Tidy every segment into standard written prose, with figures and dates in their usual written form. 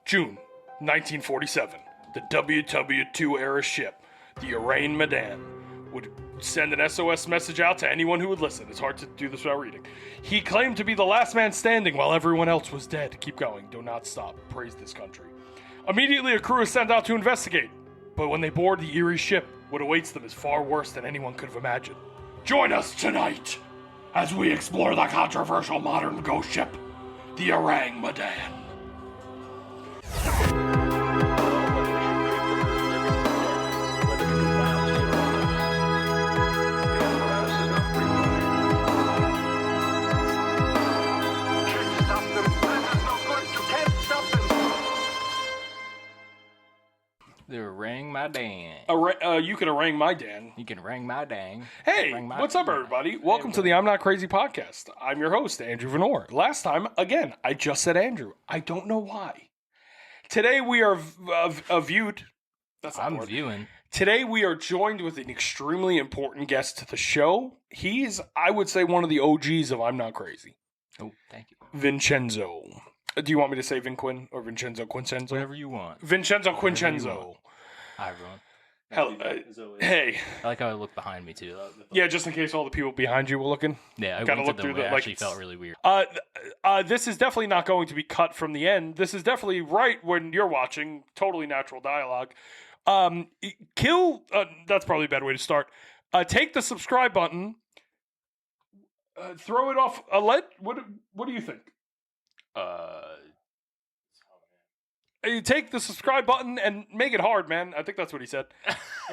June 1947, the WW2 era ship, the Ourang Medan, would send an SOS message out to anyone who would listen. It's hard to do this without reading. He claimed to be the last man standing while everyone else was dead. Keep going. Do not stop. Praise this country. Immediately, a crew is sent out to investigate. But when they board the eerie ship, what awaits them is far worse than anyone could have imagined. Join us tonight as we explore the controversial modern ghost ship, the Ourang Medan. The Ourang Medan. You can Ourang my Dan. You can Ourang my dang. Hey, what's up, everybody? Welcome to the I'm Not Crazy podcast. I'm your host, Andrew Venor. Last time, again, I just said Andrew. I don't know why. Today we are viewed. That's not the word. Viewing. Today we are joined with an extremely important guest to the show. He's, I would say, one of the OGs of I'm Not Crazy. Oh, thank you. Vincenzo. Do you want me to say Vin Quinn or Vincenzo Quincenzo? Whatever you want. Vincenzo Quincenzo. Hi, everyone. Hey. I like how I look behind me, too. Yeah, just in case all the people behind you were looking. Yeah, I gotta looked look at through them. It the, actually felt really weird. This is definitely not going to be cut from the end. This is definitely right when you're watching. Totally natural dialogue. That's probably a bad way to start. Take the subscribe button. Throw it off. What do you think? You take the subscribe button and make it hard, man. I think that's what he said.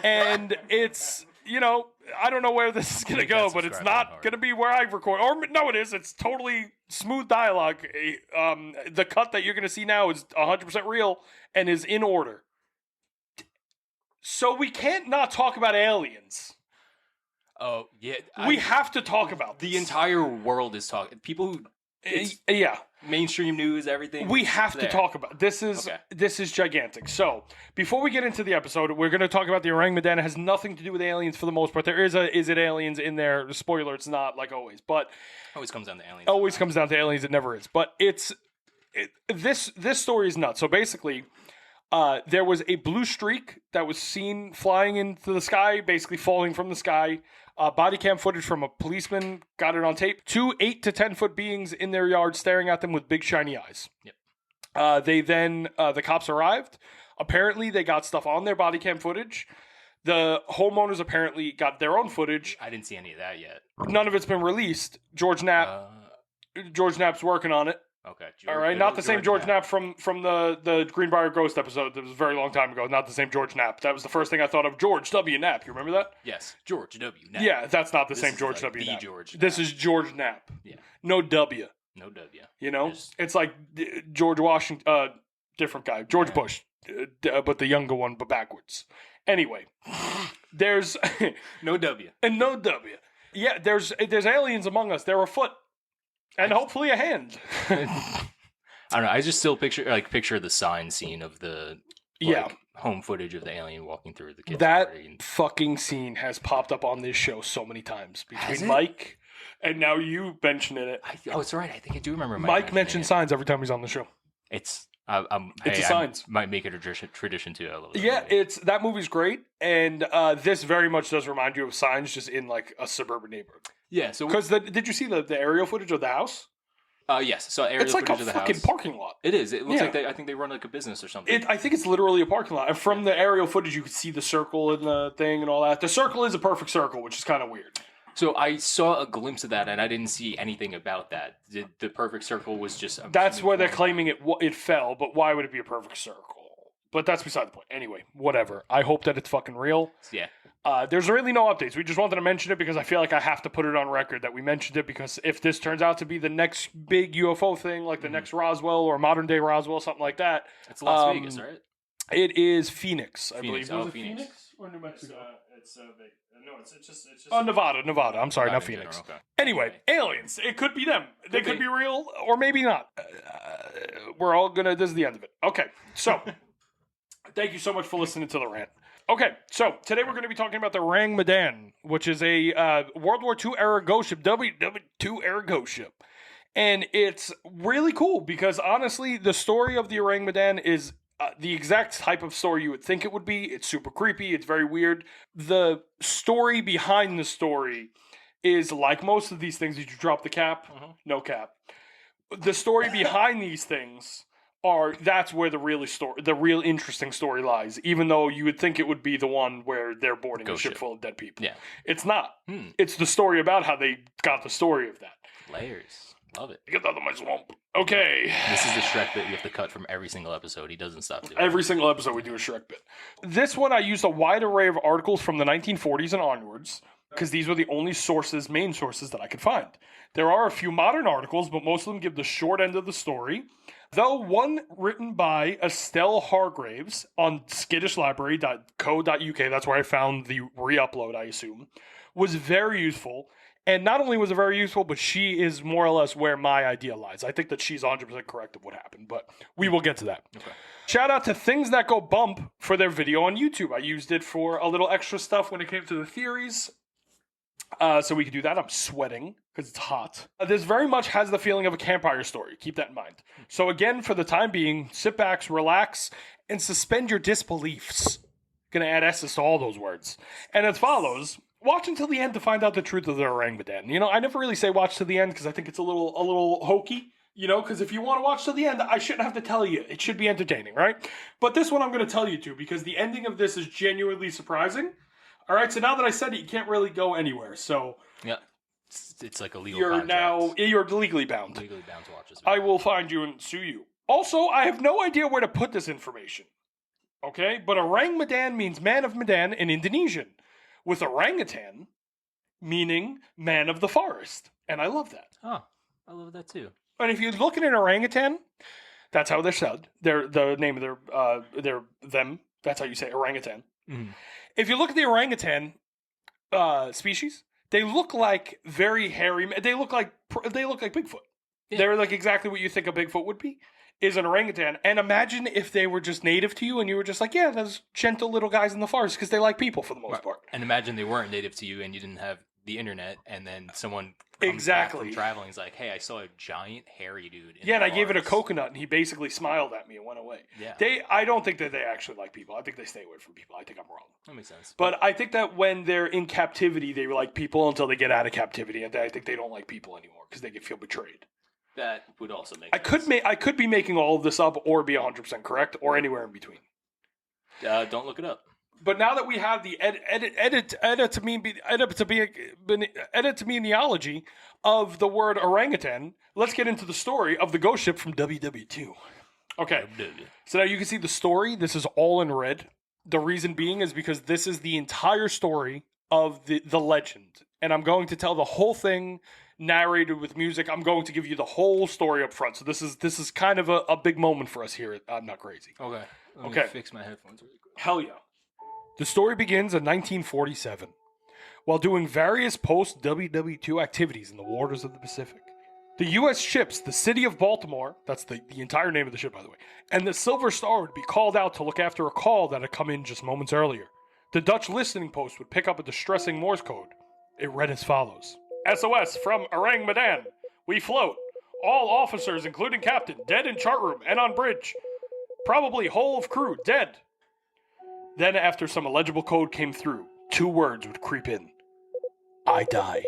And it's, I don't know where this is going to go, but it's not going to be where I record. Or, no, it is. It's totally smooth dialogue. The cut that you're going to see now is 100% real and is in order. So we can't not talk about aliens. Oh, yeah. We have to talk about this. The entire world is talking. People who... Yeah. Mainstream news, everything. We have to talk about this. This is gigantic. So before we get into the episode, we're going to talk about the Ourang Medan. It has nothing to do with aliens for the most part. There is it aliens in there? Spoiler, it's not, like always. But always comes down to aliens. Always comes down to aliens. It never is. But this story is nuts. So basically, there was a blue streak that was seen flying into the sky, basically falling from the sky. Body cam footage from a policeman got it on tape. 2 8 to 10 foot beings in their yard staring at them with big shiny eyes. Yep. The cops arrived. Apparently, they got stuff on their body cam footage. The homeowners apparently got their own footage. I didn't see any of that yet. None of it's been released. George Knapp's working on it. Okay. All right, not the same George Knapp from the Greenbrier Ghost episode. That was a very long time ago. Not the same George Knapp. That was the first thing I thought of. George W. Knapp. You remember that? Yes, George W. Knapp. Yeah, that's not the same George W. Knapp. This is George Knapp. Yeah. No W. No W. It's like George Washington, different guy. George Bush, but the younger one, but backwards. Anyway, there's no W. And no W. Yeah, there's aliens among us. They're afoot. And hopefully a hand. I don't know. I just still picture the sign scene of the home footage of the alien walking through the kitchen. That fucking scene has popped up on this show so many times between Mike and now you mentioning it. It's right. I think I do remember. Mike mentions signs every time he's on the show. It's a signs. Might make it a tradition too. A little bit. Yeah, that movie's great, and this very much does remind you of Signs, just in like a suburban neighborhood. Yeah, so because did you see the aerial footage of the house? Yes. So aerial footage of the house. It's like a fucking parking lot. It is. It looks like I think they run like a business or something. I think it's literally a parking lot. And from the aerial footage, you could see the circle and the thing and all that. The circle is a perfect circle, which is kind of weird. So I saw a glimpse of that, and I didn't see anything about that. The perfect circle was just... That's where they're claiming it fell, but why would it be a perfect circle? But that's beside the point. Anyway, whatever. I hope that it's fucking real. Yeah. There's really no updates. We just wanted to mention it because I feel like I have to put it on record that we mentioned it, because if this turns out to be the next big UFO thing, like the next Roswell or modern day Roswell, something like that. It's Las Vegas, right? It is Phoenix, I believe. Oh, Was it Phoenix or New Mexico? It's just. Nevada. I'm sorry, not Phoenix. Okay. Anyway, aliens. It could be them. They could be real, or maybe not. We're all gonna. This is the end of it. Okay, so thank you so much for listening to the rant. Okay, so today we're going to be talking about the Ourang Medan, which is a World War II era ghost ship, WW2 era ghost ship. And it's really cool because, honestly, the story of the Ourang Medan is the exact type of story you would think it would be. It's super creepy. It's very weird. The story behind the story is like most of these things. Did you drop the cap? No cap. The story behind these things that's where the real interesting story lies, even though you would think it would be the one where they're boarding a ship full of dead people. Yeah. It's not. It's the story about how they got the story of that. Layers. Love it. Get out of my swamp. Okay. This is the Shrek bit you have to cut from every single episode. He doesn't stop doing Every single episode we do a Shrek bit. This one I used a wide array of articles from the 1940s and onwards, because these were the only main sources that I could find. There are a few modern articles, but most of them give the short end of the story. Though one written by Estelle Hargraves on skiddishlibrary.co.uk, that's where I found the re-upload, I assume, was very useful. And not only was it very useful, but she is more or less where my idea lies. I think that she's 100% correct of what happened, but we will get to that. Okay. Shout out to Things That Go Bump for their video on YouTube. I used it for a little extra stuff when it came to the theories. So we could do that. I'm sweating because it's hot. This very much has the feeling of a campfire story. Keep that in mind. So again, for the time being, sit back, relax, and suspend your disbeliefs. Gonna add S's to all those words. And as follows... Watch until the end to find out the truth of the Ourang Medan. You know, I never really say watch to the end because I think it's a little hokey. You know, because if you want to watch to the end, I shouldn't have to tell you. It should be entertaining, right? But this one I'm going to tell you to because the ending of this is genuinely surprising. All right, so now that I said it, you can't really go anywhere. So yeah, it's like a legal contract. You're legally bound. Legally bound to watch this. I will find you and sue you. Also, I have no idea where to put this information. Okay, but Ourang Medan means man of Medan in Indonesian, with orangutan meaning man of the forest. And I love that. Oh, I love that too. And if you look at an orangutan, that's how they're said. They're the name of them. That's how you say orangutan. Mm-hmm. If you look at the orangutan species, they look like very hairy. They look like Bigfoot. Yeah. They're like exactly what you think a Bigfoot would be. Is an orangutan. And imagine if they were just native to you and you were just like, yeah, those gentle little guys in the forest because they like people for the most part. And imagine they weren't native to you and you didn't have the internet and then someone comes back from traveling is like, hey, I saw a giant hairy dude in and the I gave it a coconut and he basically smiled at me and went away. Yeah. I don't think that they actually like people. I think they stay away from people. I think I'm wrong. That makes sense. But I think that when they're in captivity, they like people until they get out of captivity. And I think they don't like people anymore because they feel betrayed. That would also make sense. I could be making all of this up or be 100% correct or anywhere in between. Don't look it up. But now that we have the etymology of the word orangutan, let's get into the story of the ghost ship from WW2. Okay, so now you can see the story. This is all in red. The reason being is because this is the entire story of the legend. And I'm going to tell the whole thing narrated with music. I'm going to give you the whole story up front. So this is kind of a big moment for us here. I'm Not Crazy. Okay. Let me fix my headphones really quick. Hell yeah. The story begins in 1947. While doing various post-WW2 activities in the waters of the Pacific, the U.S. ships, the City of Baltimore, that's the entire name of the ship, by the way, and the Silver Star would be called out to look after a call that had come in just moments earlier. The Dutch listening post would pick up a distressing Morse code. It read as follows. SOS from Ourang Medan. We float. All officers, including captain, dead in chart room and on bridge. Probably whole of crew, dead. Then after some illegible code came through, 2 words would creep in. I die.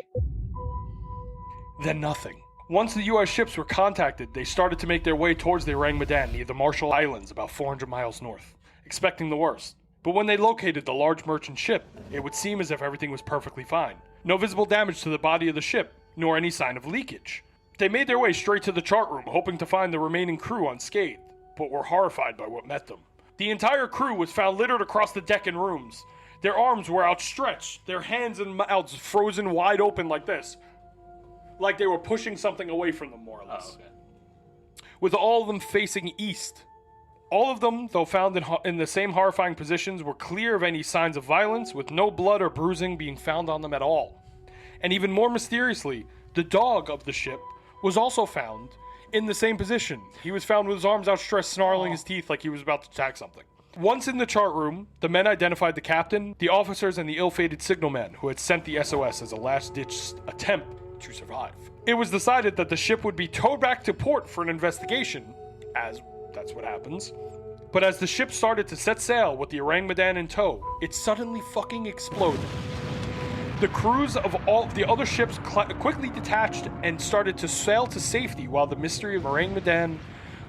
Then nothing. Once the U.S. ships were contacted, they started to make their way towards the Ourang Medan near the Marshall Islands, about 400 miles north, expecting the worst. But when they located the large merchant ship, it would seem as if everything was perfectly fine. No visible damage to the body of the ship, nor any sign of leakage. They made their way straight to the chart room, hoping to find the remaining crew unscathed, but were horrified by what met them. The entire crew was found littered across the deck and rooms. Their arms were outstretched, their hands and mouths frozen wide open like this. Like they were pushing something away from them, more or less. Oh, okay. With all of them facing east. All of them, though found in the same horrifying positions, were clear of any signs of violence, with no blood or bruising being found on them at all. And even more mysteriously, the dog of the ship was also found in the same position. He was found with his arms outstretched, snarling his teeth like he was about to attack something. Once in the chart room, the men identified the captain, the officers, and the ill-fated signalman who had sent the SOS as a last-ditch attempt to survive. It was decided that the ship would be towed back to port for an investigation, as that's what happens. But as the ship started to set sail with the Ourang Medan in tow, it suddenly fucking exploded. The crews of all the other ships quickly detached and started to sail to safety while the mystery of Ourang Medan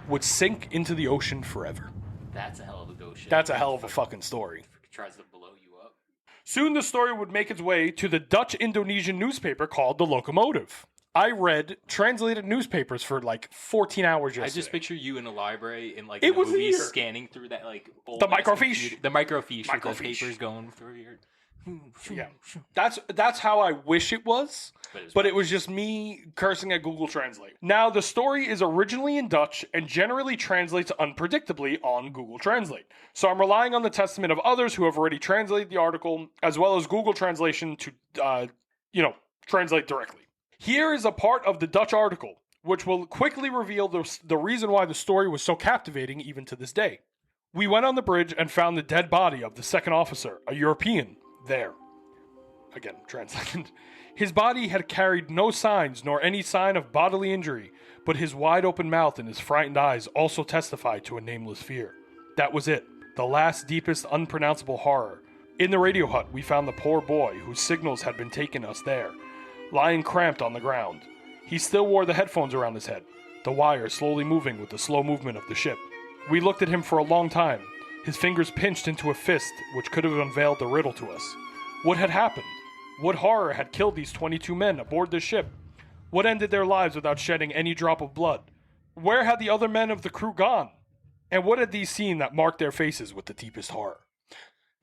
would sink into the ocean forever. That's a hell of a ghost ship. That's a hell of a fucking story. Tries to blow you up. Soon the story would make its way to the Dutch-Indonesian newspaper called The Locomotive. I read translated newspapers for like 14 hours yesterday. I just picture you in a library in like It a was movie here. scanning through that like old The microfiche. The microfiche with the Microfiche. papers going through your... Yeah, that's how I wish it was, but it was just me cursing at Google Translate. Now, the story is originally in Dutch and generally translates unpredictably on Google Translate. So I'm relying on the testament of others who have already translated the article, as well as Google Translation to, translate directly. Here is a part of the Dutch article, which will quickly reveal the reason why the story was so captivating even to this day. We went on the bridge and found the dead body of the second officer, a European, there. Again, translated. His body had carried no signs nor any sign of bodily injury, but his wide open mouth and his frightened eyes also testified to a nameless fear. That was it, the last, deepest, unpronounceable horror. In the radio hut, we found the poor boy whose signals had been taking us there, lying cramped on the ground. He still wore the headphones around his head, the wire slowly moving with the slow movement of the ship. We looked at him for a long time, his fingers pinched into a fist which could have unveiled the riddle to us. What had happened? What horror had killed these 22 men aboard the ship? What ended their lives without shedding any drop of blood? Where had the other men of the crew gone? And what had these seen that marked their faces with the deepest horror?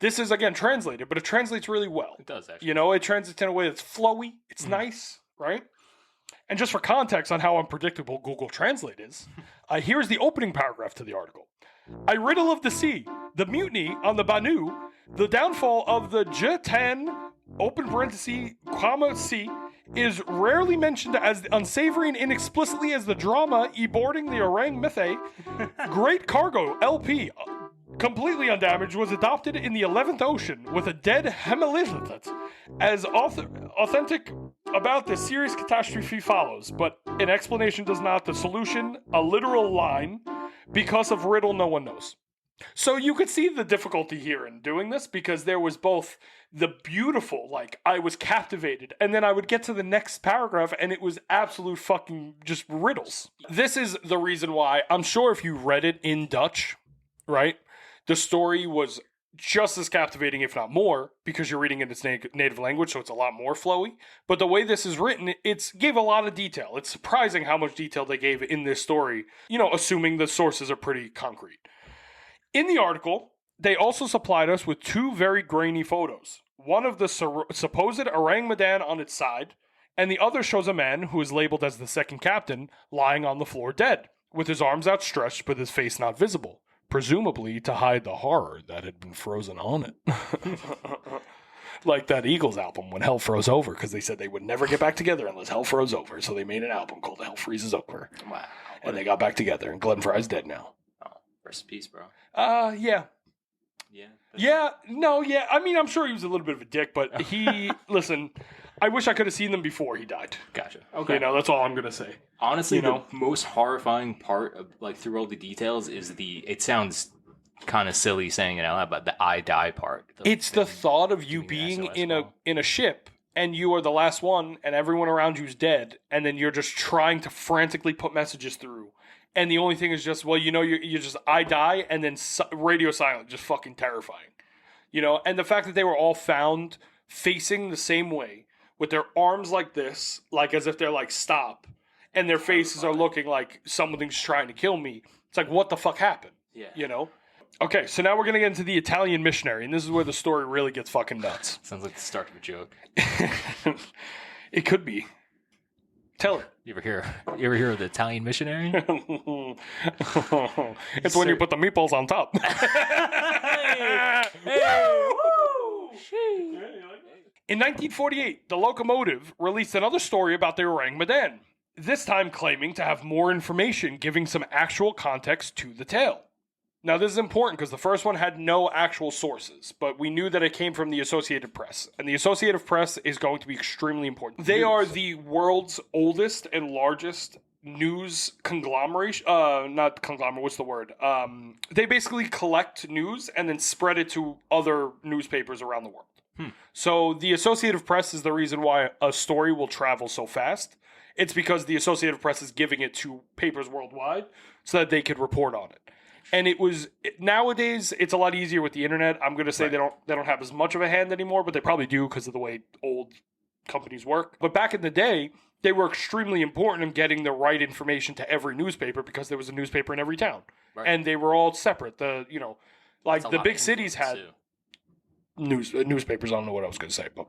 This is, again, translated, but it translates really well. It does, actually. You know, it translates in a way that's flowy. It's nice, right? And just for context on how unpredictable Google Translate is, here's the opening paragraph to the article. A riddle of the sea, the mutiny on the Banu, the downfall of the Jetan, open parenthesis, comma, C, is rarely mentioned as unsavory and inexplicitly as the drama boarding the Ourang Medan. Great cargo, LP, completely undamaged, was adopted in the 11th ocean with a dead Hemelitet as authentic about the serious catastrophe follows, but an explanation does not. The solution, a literal line, because of riddle no one knows. So you could see the difficulty here in doing this, because there was both the beautiful, like, I was captivated, and then I would get to the next paragraph and it was absolute fucking just riddles. This is the reason why, I'm sure if you read it in Dutch, right, the story was just as captivating, if not more, because you're reading in its native language, so it's a lot more flowy. But the way this is written, it gave a lot of detail. It's surprising how much detail they gave in this story, you know, assuming the sources are pretty concrete. In the article, they also supplied us with two very grainy photos. One of the supposed Ourang Medan on its side, and the other shows a man who is labeled as the second captain lying on the floor dead, with his arms outstretched but his face not visible, presumably to hide the horror that had been frozen on it. Like that Eagles album, When Hell Froze Over, because they said they would never get back together unless hell froze over, so they made an album called Hell Freezes Over. Wow. And they got back together, and Glenn Fry's dead now. Oh, rest in peace, bro. Yeah. Yeah. Yeah, no, yeah. I mean, I'm sure he was a little bit of a dick, but he, listen, I wish I could have seen them before he died. Gotcha. Okay. You know, that's all I'm going to say. Honestly, You know? the most horrifying part of, like, through all the details is it sounds kind of silly saying it out loud, but the I die part. It's the thought of you doing the being SOS in a ship, and you are the last one, and everyone around you's dead, and then you're just trying to frantically put messages through. And the only thing is just, well, you know, you're just, I die, and then radio silent, just fucking terrifying. You know, and the fact that they were all found facing the same way, with their arms like this, like as if they're like, stop, and their faces are looking like something's trying to kill me. It's like, what the fuck happened? Yeah. You know? Okay, so now we're going to get into the Italian missionary, and this is where the story really gets fucking nuts. Sounds like the start of a joke. It could be. Tell it. You ever hear of the Italian missionary? It's when you put the meatballs on top. In 1948, the Locomotive released another story about the Ourang Medan, this time claiming to have more information giving some actual context to the tale. Now, this is important because the first one had no actual sources, but we knew that it came from the Associated Press. And the Associated Press is going to be extremely important. They are the world's oldest and largest news conglomeration. Not conglomerate, what's the word? They basically collect news and then spread it to other newspapers around the world. So the Associated Press is the reason why a story will travel so fast. It's because the Associated Press is giving it to papers worldwide so that they could report on it. And nowadays it's a lot easier with the internet. I'm going to say they don't have as much of a hand anymore, but they probably do because of the way old companies work. But back in the day, they were extremely important in getting the right information to every newspaper because there was a newspaper in every town, and they were all separate. The big cities had newspapers. I don't know what I was going to say, but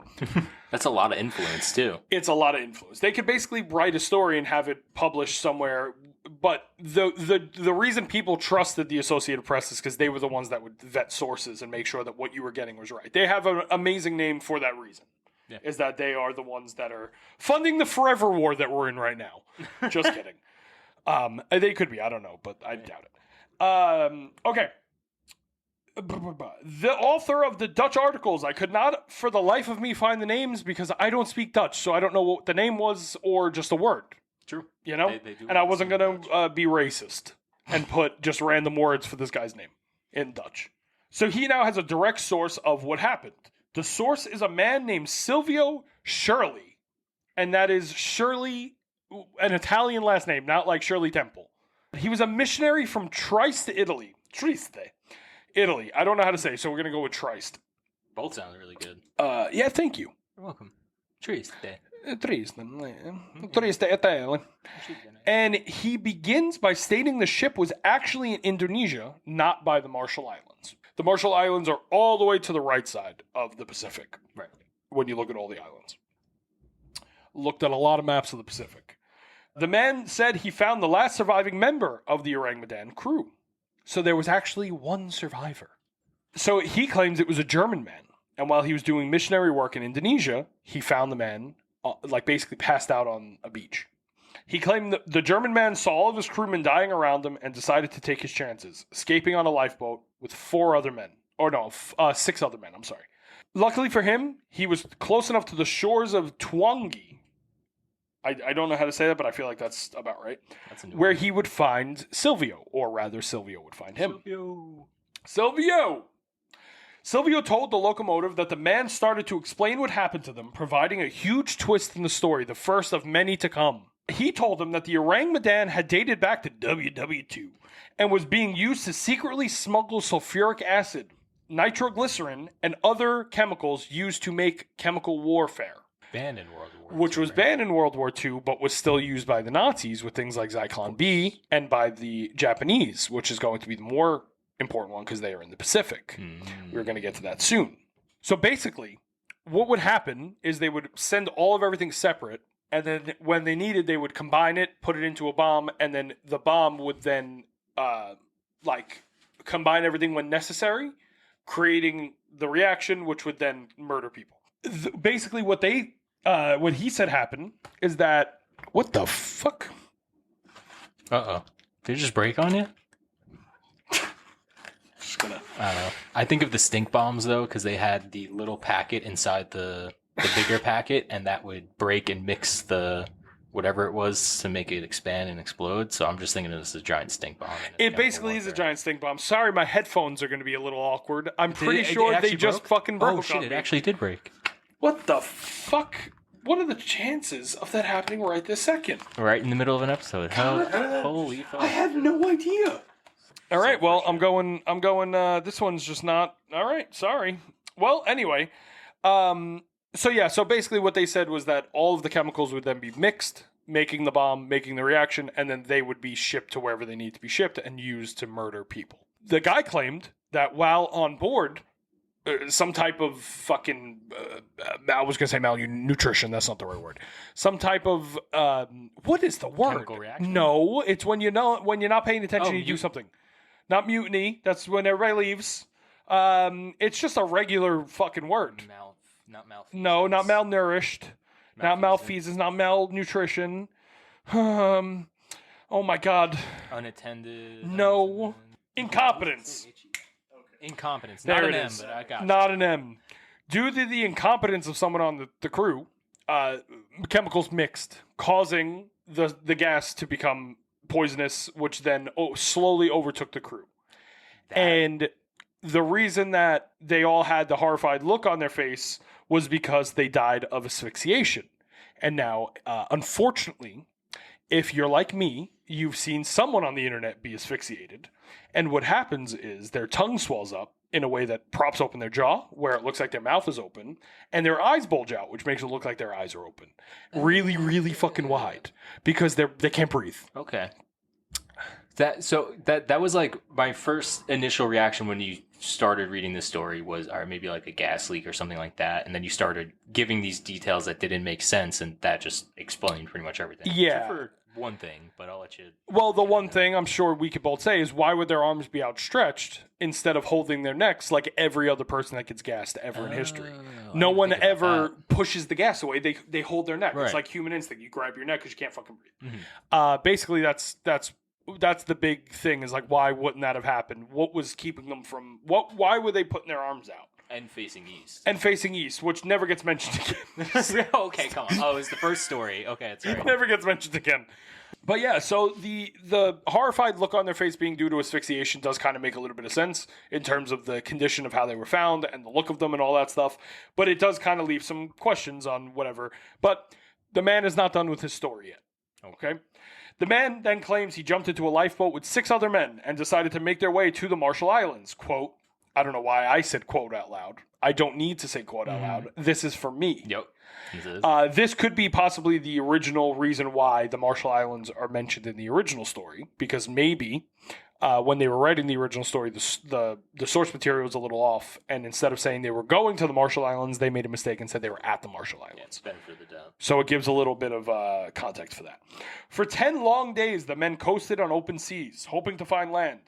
that's a lot of influence too. It's a lot of influence. They could basically write a story and have it published somewhere. But the reason people trusted the Associated Press is because they were the ones that would vet sources and make sure that what you were getting was right. They have an amazing name for that reason. Yeah. Is that they are the ones that are funding the forever war that we're in right now. Just kidding. They could be. I don't know, but I doubt it. Okay. The author of the Dutch articles, I could not for the life of me find the names because I don't speak Dutch, so I don't know what the name was or just a word. True. You know? They do, and I wasn't going to be racist and put just random words for this guy's name in Dutch. So he now has a direct source of what happened. The source is a man named Silvio Shirley. And that is Shirley, an Italian last name, not like Shirley Temple. He was a missionary from Trieste, Italy. Italy. I don't know how to say, so we're going to go with Trieste. Both sound really good. Yeah, thank you. You're welcome. Trieste, Italy. And he begins by stating the ship was actually in Indonesia, not by the Marshall Islands. The Marshall Islands are all the way to the right side of the Pacific. Right. When you look at all the islands. Looked at a lot of maps of the Pacific. The man said he found the last surviving member of the Ourang Medan crew. So there was actually one survivor. So he claims it was a German man. And while he was doing missionary work in Indonesia, he found the man basically passed out on a beach. He claimed that the German man saw all of his crewmen dying around him and decided to take his chances, escaping on a lifeboat with 6 other men. I'm sorry. Luckily for him, he was close enough to the shores of Tuangi. I don't know how to say that, but I feel like that's about right. That's where he would find Silvio, or rather Silvio would find him. Silvio told the locomotive that the man started to explain what happened to them, providing a huge twist in the story, the first of many to come. He told them that the Ourang Medan had dated back to WW2 and was being used to secretly smuggle sulfuric acid, nitroglycerin, and other chemicals used to make chemical warfare. Banned in World War II. Which was banned in World War II, but was still used by the Nazis with things like Zyklon B and by the Japanese, which is going to be the more important one because they are in the Pacific. We're going to get to that soon. So basically, what would happen is they would send all of everything separate, and then when they needed, they would combine it, put it into a bomb, and then the bomb would then combine everything when necessary, creating the reaction, which would then murder people. Basically, what he said happened is that what the fuck? Uh-oh. Did it just break on you? I don't know. I think of the stink bombs though, because they had the little packet inside the bigger packet, and that would break and mix the whatever it was to make it expand and explode. So I'm just thinking of this as a giant stink bomb. It basically is a giant stink bomb. Sorry, my headphones are going to be a little awkward. I'm pretty sure they just fucking broke. Oh shit! It actually did break. What the fuck? What are the chances of that happening right this second? Right in the middle of an episode. Holy fuck! I have no idea. All right, well, I'm going, this one's just not, all right, sorry. Well, anyway, so basically what they said was that all of the chemicals would then be mixed, making the bomb, making the reaction, and then they would be shipped to wherever they need to be shipped and used to murder people. The guy claimed that while on board, some type of fucking, I was going to say malnutrition, that's not the right word. Some type of, what is the word? Chemical reaction? No, it's when you're not paying attention, you do something. Not mutiny. That's when everybody leaves. It's just a regular fucking word. Not malfeasance. No, not malnourished. Not malfeasance. Not malnutrition. Oh my god. Unattended. No. Incompetence. Incompetence. There Not it an M, is. but I got it. Not an M. Due to the incompetence of someone on the crew, chemicals mixed, causing the gas to become poisonous, which then slowly overtook the crew. And the reason that they all had the horrified look on their face was because they died of asphyxiation. And now, unfortunately, if you're like me, you've seen someone on the internet be asphyxiated. And what happens is their tongue swells up in a way that props open their jaw, where it looks like their mouth is open, and their eyes bulge out, which makes it look like their eyes are open. Really, really fucking wide, because they can't breathe. Okay. That was like my first initial reaction when you started reading this story was, or maybe like a gas leak or something like that, and then you started giving these details that didn't make sense, and that just explained pretty much everything. Yeah. Except for one thing, but I'll let you. Well, the one thing I'm sure we could both say is, why would their arms be outstretched instead of holding their necks like every other person that gets gassed ever in history? No one ever pushes the gas away. They hold their neck. Right. It's like human instinct. You grab your neck because you can't fucking breathe. Mhm. Basically, that's the big thing. Is like, why wouldn't that have happened? What was keeping them from? Why were they putting their arms out? And facing east. And facing east, which never gets mentioned again. Okay, come on. Oh, it's the first story. Okay, it's right. Never gets mentioned again. But yeah, so the horrified look on their face being due to asphyxiation does kind of make a little bit of sense in terms of the condition of how they were found and the look of them and all that stuff. But it does kind of leave some questions on whatever. But the man is not done with his story yet. Okay? The man then claims he jumped into a lifeboat with 6 other men and decided to make their way to the Marshall Islands. Quote, I don't know why I said quote out loud. I don't need to say quote out loud. This is for me. Yep. This is. This could be possibly the original reason why the Marshall Islands are mentioned in the original story, because maybe when they were writing the original story, the source material was a little off, and instead of saying they were going to the Marshall Islands, they made a mistake and said they were at the Marshall Islands. Yeah, benefit of the doubt. So it gives a little bit of context for that. For 10 long days, the men coasted on open seas, hoping to find land.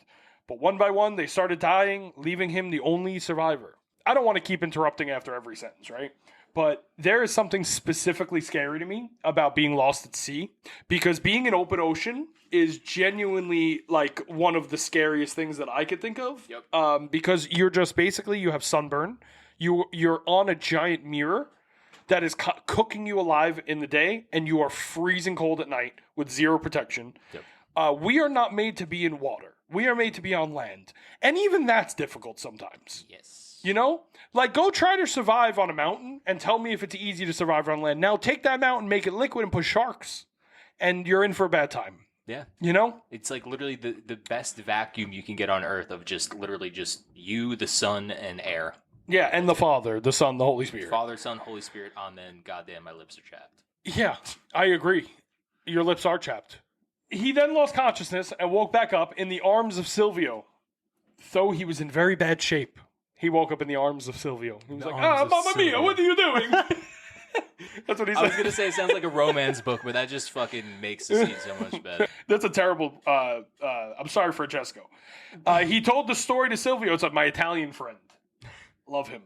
But one by one, they started dying, leaving him the only survivor. I don't want to keep interrupting after every sentence, right? But there is something specifically scary to me about being lost at sea, because being in open ocean is genuinely like one of the scariest things that I could think of. Yep. Because you're just basically, you have sunburn. You're on a giant mirror that is cooking you alive in the day, and you are freezing cold at night with zero protection. Yep. We are not made to be in water. We are made to be on land. And even that's difficult sometimes. Yes. You know? Like, go try to survive on a mountain and tell me if it's easy to survive on land. Now, take that mountain, make it liquid, and put sharks. And you're in for a bad time. Yeah. You know? It's like literally the best vacuum you can get on Earth of just literally just you, the sun, and air. Yeah, and the Father, the Son, the Holy Spirit. Father, Son, Holy Spirit, amen. Goddamn, my lips are chapped. Yeah, I agree. Your lips are chapped. He then lost consciousness and woke back up in the arms of Silvio. Though he was in very bad shape, he woke up in the arms of Silvio. He was like, Mamma Mia, what are you doing? That's what he said. I was going to say it sounds like a romance book, but that just fucking makes the scene so much better. That's a terrible... I'm sorry, Francesco. He told the story to Silvio. It's like my Italian friend. Love him.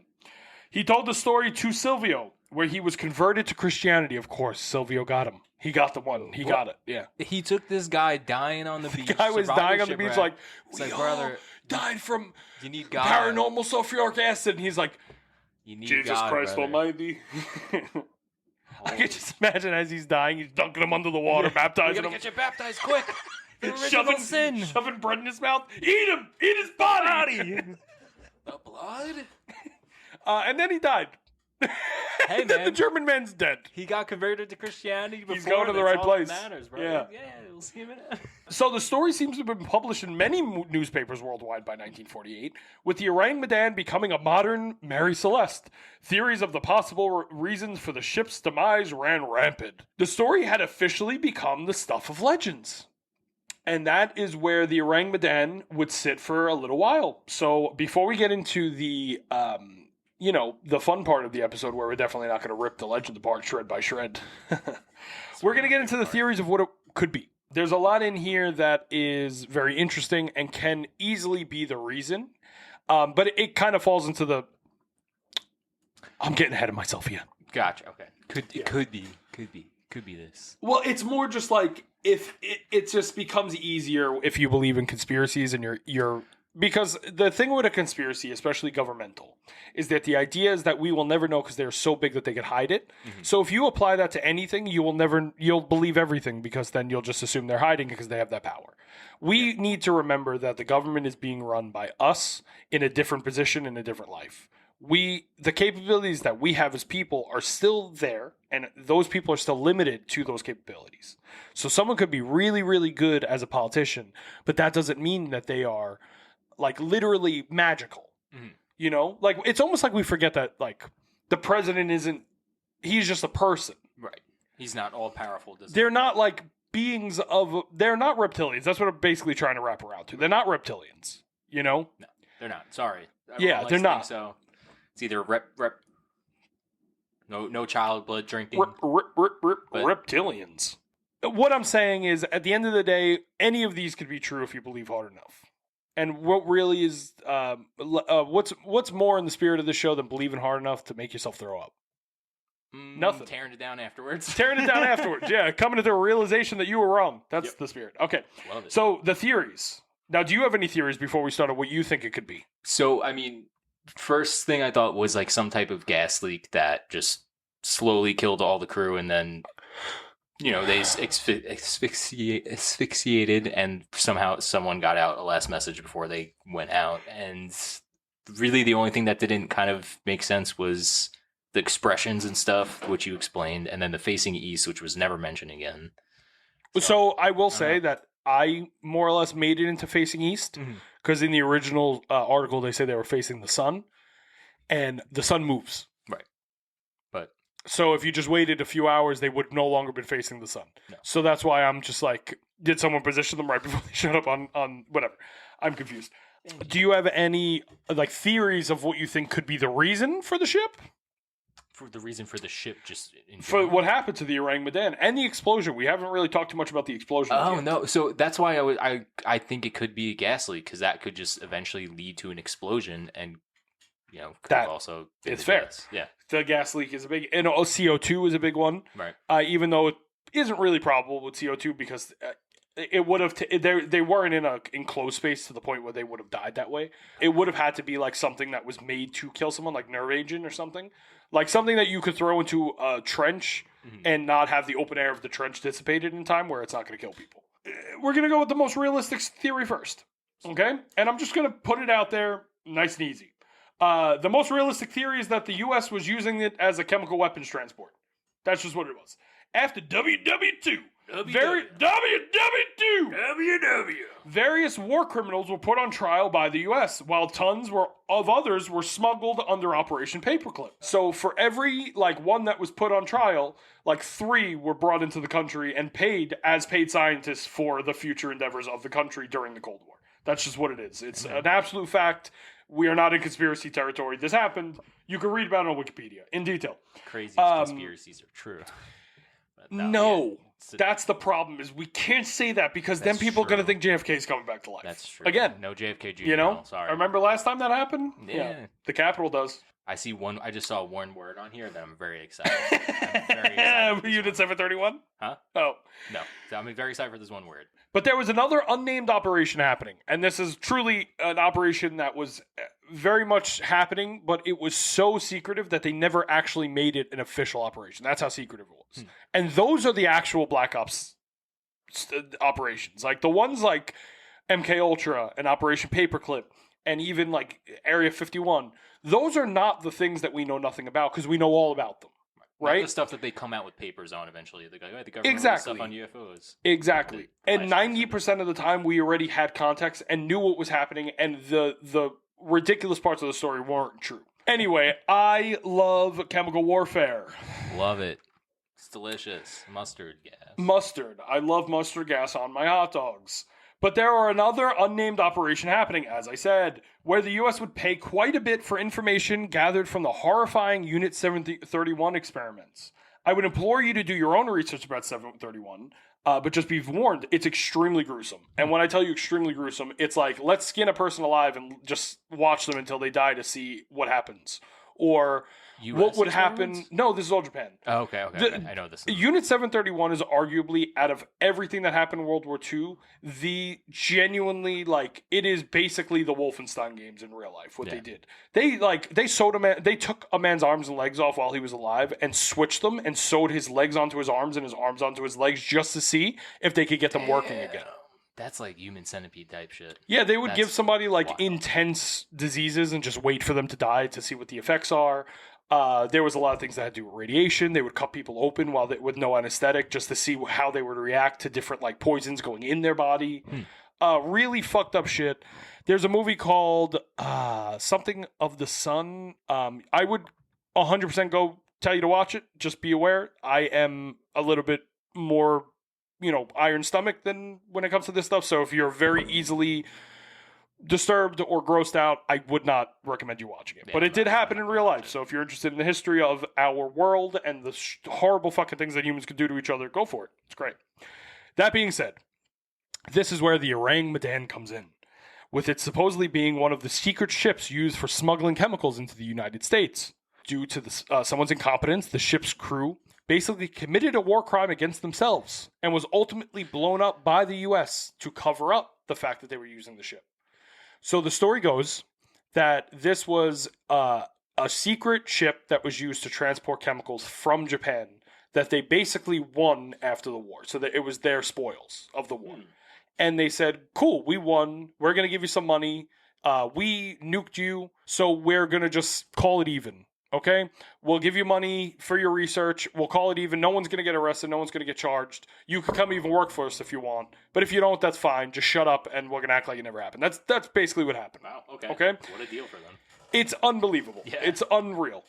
He told the story to Silvio, where he was converted to Christianity. Of course, Silvio got him. He got the one. He got it. Yeah. He took this guy dying on the beach. The guy was dying on the beach like, it's we like, all brother, died from you need God. paranormal sulfuric acid. And he's like, You need Jesus God, Christ brother. Almighty. I can just imagine as he's dying, he's dunking him under the water, We baptizing gotta him. get you baptized quick. The original sin. Shoving bread in his mouth. Eat him! Eat his body! The blood? And then he died. Hey, Then the man. German man's dead. He got converted to Christianity before. He's going to the that's right all place. That matters, bro. Yeah. Yeah, we'll see him in it. So the story seems to have been published in many newspapers worldwide by 1948, with the Ourang Medan becoming a modern Mary Celeste. Theories of the possible reasons for the ship's demise ran rampant. The story had officially become the stuff of legends. And that is where the Ourang Medan would sit for a little while. So before we get into the the fun part of the episode, where we're definitely not going to rip the legend apart shred by shred, we're going to get into the theories of what it could be. There's a lot in here that is very interesting and can easily be the reason, but it kind of falls into the... I'm getting ahead of myself here. Gotcha. Okay. Could be this. Well, it's more just like if it just becomes easier if you believe in conspiracies and you're because the thing with a conspiracy, especially governmental, is that the idea is that we will never know because they're so big that they could hide it. Mm-hmm. So if you apply that to anything, you'll believe everything because then you'll just assume they're hiding because they have that power. We need to remember that the government is being run by us in a different position, in a different life. The capabilities that we have as people are still there, and those people are still limited to those capabilities. So someone could be really, really good as a politician, but that doesn't mean that they are like literally magical. Mm-hmm. You know, like it's almost like we forget that like the president he's just a person. Right. He's not all powerful. They're not like they're not reptilians. That's what I'm basically trying to wrap around to. They're not reptilians, you know? No, they're not. Sorry. Yeah, they're not. So it's either no child blood drinking. Reptilians. What I'm saying is, at the end of the day, any of these could be true if you believe hard enough. And what really is, what's more in the spirit of the show than believing hard enough to make yourself throw up? Nothing. Tearing it down afterwards. Yeah. Coming to the realization that you were wrong. That's the spirit. Okay. So the theories. Now, do you have any theories before we start on what you think it could be? So, I mean, first thing I thought was like some type of gas leak that just slowly killed all the crew, and then, you know, they asphyxiated, and somehow someone got out a last message before they went out. And really the only thing that didn't kind of make sense was the expressions and stuff, which you explained, and then the facing east, which was never mentioned again. So I will say that I more or less made it into facing east, because in the original article they say they were facing the sun, and the sun moves. Right. But so if you just waited a few hours, they would no longer been facing the sun. No. So that's why I'm just like, did someone position them right before they showed up on whatever? I'm confused. Do you have any like theories of what you think could be the reason for the ship? For the reason for the ship, just in for what happened to the Ourang Medan and the explosion. We haven't really talked too much about the explosion. Oh yet. No, so that's why I think it could be a gas leak, because that could just eventually lead to an explosion, and you know could that also it's fair. Gas. Yeah, the gas leak is a big, and CO2 is a big one. Right. Even though it isn't really probable with CO2 because it would have they weren't in a enclosed space to the point where they would have died that way. It would have had to be like something that was made to kill someone, like nerve agent or something. Like something that you could throw into a trench and not have the open air of the trench dissipated in time where it's not going to kill people. We're going to go with the most realistic theory first. Okay? And I'm just going to put it out there nice and easy. The most realistic theory is that the U.S. was using it as a chemical weapons transport. That's just what it was. After WW2, various war criminals were put on trial by the U.S., while tons of others were smuggled under Operation Paperclip. So for every one that was put on trial, 3 were brought into the country and paid as paid scientists for the future endeavors of the country during the Cold War. That's just what it is. It's an absolute fact. We are not in conspiracy territory. This happened. You can read about it on Wikipedia in detail. Crazy conspiracies are true. No. That's the problem, is we can't say that because then people are going to think JFK is coming back to life. That's true. Again. No JFK Jr. You know? No, sorry. I remember last time that happened? Yeah. The Capitol does. I just saw one word on here that I'm very excited. I'm very excited. Unit 731? Huh? Oh. No. I'm very excited for this one word. But there was another unnamed operation happening. And this is truly an operation that was very much happening, but it was so secretive that they never actually made it an official operation. That's how secretive it was. And those are the actual Black Ops operations. Like the ones like MK Ultra and Operation Paperclip and even like Area 51. Those are not the things that we know nothing about because we know all about them. Right? Not the stuff that they come out with papers on eventually. They go, oh, the government exactly. stuff on UFOs. Exactly. And 90% of the time we already had context and knew what was happening, and the ridiculous parts of the story weren't true. Anyway, I love chemical warfare. Love it. It's delicious. Mustard gas. Mustard. I love mustard gas on my hot dogs. But there are another unnamed operation happening, as I said, where the U.S. would pay quite a bit for information gathered from the horrifying Unit 731 experiments. I would implore you to do your own research about 731, but just be warned, it's extremely gruesome. And when I tell you extremely gruesome, it's like, let's skin a person alive and just watch them until they die to see what happens. or US what would happen. experiments? No, this is all Japan. Oh, okay. I know this. Unit 731 is arguably, out of everything that happened in World War II, the genuinely, like, it is basically the Wolfenstein games in real life, what they did. They sewed a man, they took a man's arms and legs off while he was alive and switched them and sewed his legs onto his arms and his arms onto his legs just to see if they could get them working again. That's like human centipede type shit. Yeah, they would give somebody like wild. intense diseases and just wait for them to die to see what the effects are. There was a lot of things that had to do with radiation. They would cut people open with no anesthetic just to see how they would react to different like poisons going in their body. Really fucked up shit. There's a movie called something of the Sun. I would 100% go tell you to watch it. Just be aware. I am a little bit more, iron stomach than when it comes to this stuff. So if you're very easily disturbed or grossed out, I would not recommend you watching it. But it did happen in real life. So if you're interested in the history of our world and the horrible fucking things that humans can do to each other, go for it. It's great. That being said, this is where the Ourang Medan comes in, with it supposedly being one of the secret ships used for smuggling chemicals into the United States. Due to someone's incompetence, the ship's crew basically committed a war crime against themselves and was ultimately blown up by the U.S. to cover up the fact that they were using the ship. So the story goes that this was a secret ship that was used to transport chemicals from Japan that they basically won after the war. So that it was their spoils of the war. And they said, cool, we won. We're going to give you some money. We nuked you, so we're going to just call it even. Okay, we'll give you money for your research. We'll call it even. No one's going to get arrested. No one's going to get charged. You can come even work for us if you want. But if you don't, that's fine. Just shut up and we're going to act like it never happened. That's basically what happened. Wow, okay. What a deal for them. It's unbelievable. Yeah. It's unreal.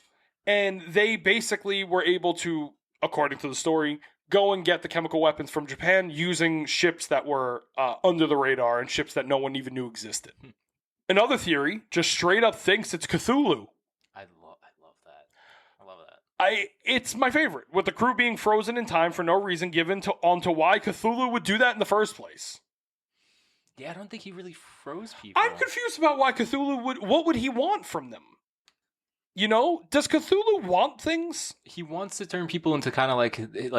And they basically were able to, according to the story, go and get the chemical weapons from Japan using ships that were under the radar and ships that no one even knew existed. Another theory just straight up thinks it's Cthulhu. It's my favorite, with the crew being frozen in time for no reason given onto why Cthulhu would do that in the first place. Yeah, I don't think he really froze people. I'm confused about why Cthulhu what would he want from them? Does Cthulhu want things? He wants to turn people into kind of like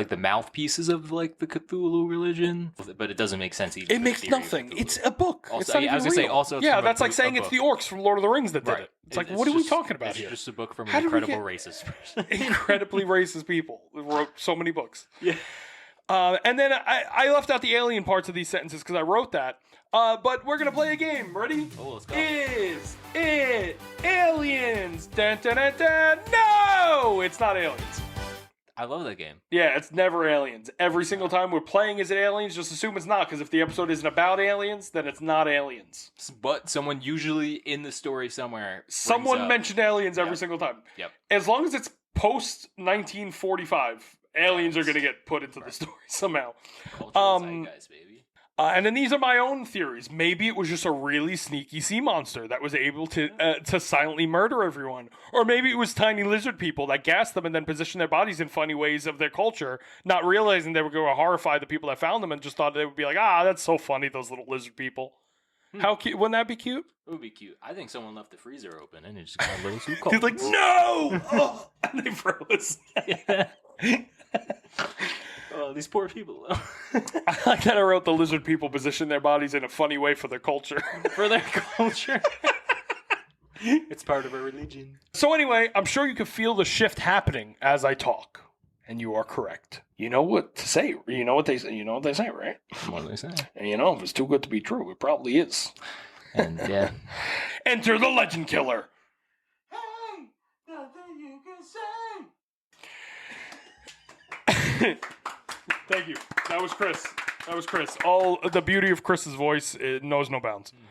the mouthpieces of like the Cthulhu religion, but it doesn't make sense either. It makes nothing. It's a book. Also, it's not I was gonna say also. Yeah, that's like saying it's the orcs from Lord of the Rings that did it. It's like, what are we talking about here? It's just a book from an incredible racist person. Incredibly racist people who wrote so many books. Yeah. And then I left out the alien parts of these sentences because I wrote that. But we're going to play a game. Ready? Oh, let's go. Is it aliens? Dun, dun, dun, dun. No! It's not aliens. I love that game. Yeah, it's never aliens. Every single time we're playing Is It Aliens, just assume it's not, because if the episode isn't about aliens, then it's not aliens. But someone usually in the story somewhere Someone mentioned aliens every single time. Yep. As long as it's post-1945, aliens are going to get put into the story somehow. Cultural zeitgeist, baby. And then these are my own theories. Maybe it was just a really sneaky sea monster that was able to silently murder everyone. Or maybe it was tiny lizard people that gassed them and then positioned their bodies in funny ways of their culture, not realizing they were going to horrify the people that found them and just thought they would be like, that's so funny, those little lizard people. How cute? Wouldn't that be cute? It would be cute. I think someone left the freezer open and it just got a little too cold. He's like, no! Oh! And they froze. Oh, these poor people. I like that I wrote the lizard people position their bodies in a funny way for their culture. For their culture. It's part of our religion. So anyway, I'm sure you can feel the shift happening as I talk. And you are correct. You know what to say. You know what they say, right? What do they say? And if it's too good to be true, it probably is. And yeah. Enter the legend killer. Hey, nothing you can say. Thank you. That was Chris. All the beauty of Chris's voice, it knows no bounds. Mm-hmm.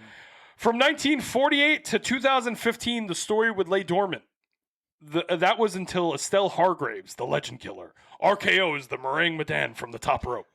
From 1948 to 2015, the story would lay dormant. That was until Estelle Hargraves, the legend killer, RKO's the Ourang Medan from the top rope.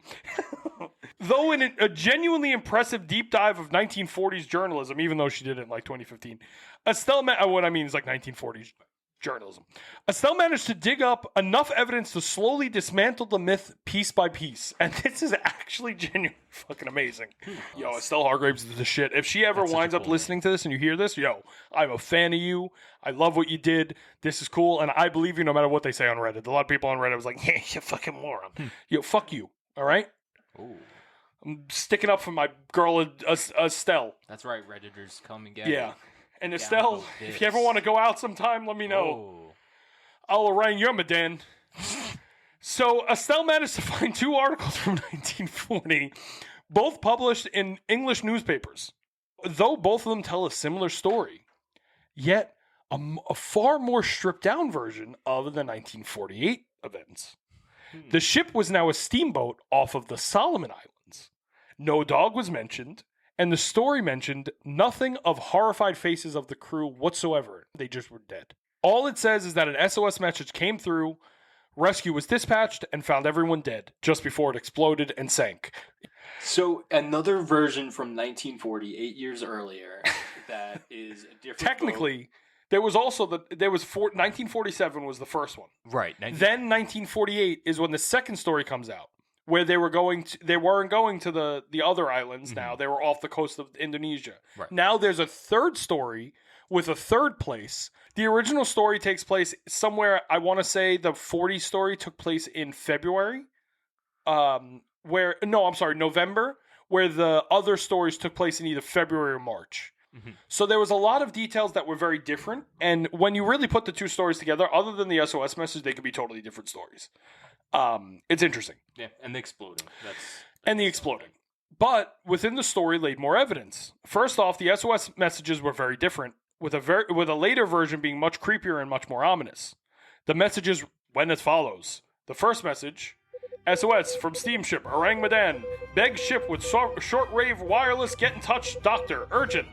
Though in a genuinely impressive deep dive of 1940s journalism, even though she did it in like 2015, Estelle, what I mean is like 1940s journalism. Estelle managed to dig up enough evidence to slowly dismantle the myth piece by piece. And this is actually genuinely fucking amazing. Yo, Estelle Hargraves is the shit. If she ever That's such a winds up cool listening to this and you hear this, yo, I'm a fan of you. I love what you did. This is cool. And I believe you no matter what they say on Reddit. A lot of people on Reddit was like, yeah, you fucking moron. Yo, fuck you. All right? Ooh. I'm sticking up for my girl Estelle. That's right, Redditors, come and get Yeah. it. And Estelle, with if this. you ever want to go out sometime, let me know. Oh. I'll Ourang Medan. So Estelle managed to find 2 articles from 1940, both published in English newspapers. Though both of them tell a similar story, yet a far more stripped down version of the 1948 events. The ship was now a steamboat off of the Solomon Islands. No dog was mentioned, and the story mentioned nothing of horrified faces of the crew whatsoever. They just were dead. All it says is that an SOS message came through, rescue was dispatched, and found everyone dead just before it exploded and sank. So another version from 1940, 8 years earlier, that is a different. Technically, there was also 1947 was the first one. Right. Then 1948 is when the second story comes out, where they weren't going to the other islands. Now they were off the coast of Indonesia. Right. Now there's a third story with a third place. The original story takes place somewhere. I want to say the 40 story took place in February. November. Where the other stories took place in either February or March. So there was a lot of details that were very different. And when you really put the 2 stories together, other than the SOS message, they could be totally different stories. It's interesting. Yeah, and the exploding. And the exploding. But within the story laid more evidence. First off, the SOS messages were very different, with a later version being much creepier and much more ominous. The messages went as follows. The first message: SOS from steamship Ourang Medan. Beg ship with shortwave wireless. Get in touch, doctor. Urgent.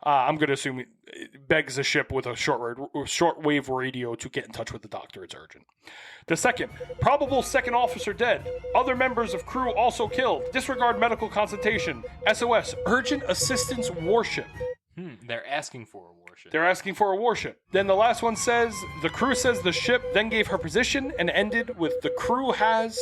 I'm going to assume it begs a ship with a shortwave radio to get in touch with the doctor. It's urgent. The second: probable second officer dead. Other members of crew also killed. Disregard medical consultation. SOS urgent assistance warship. They're asking for a warship. They're asking for a warship. Then the last one says, the crew says the ship then gave her position and ended with the crew has ...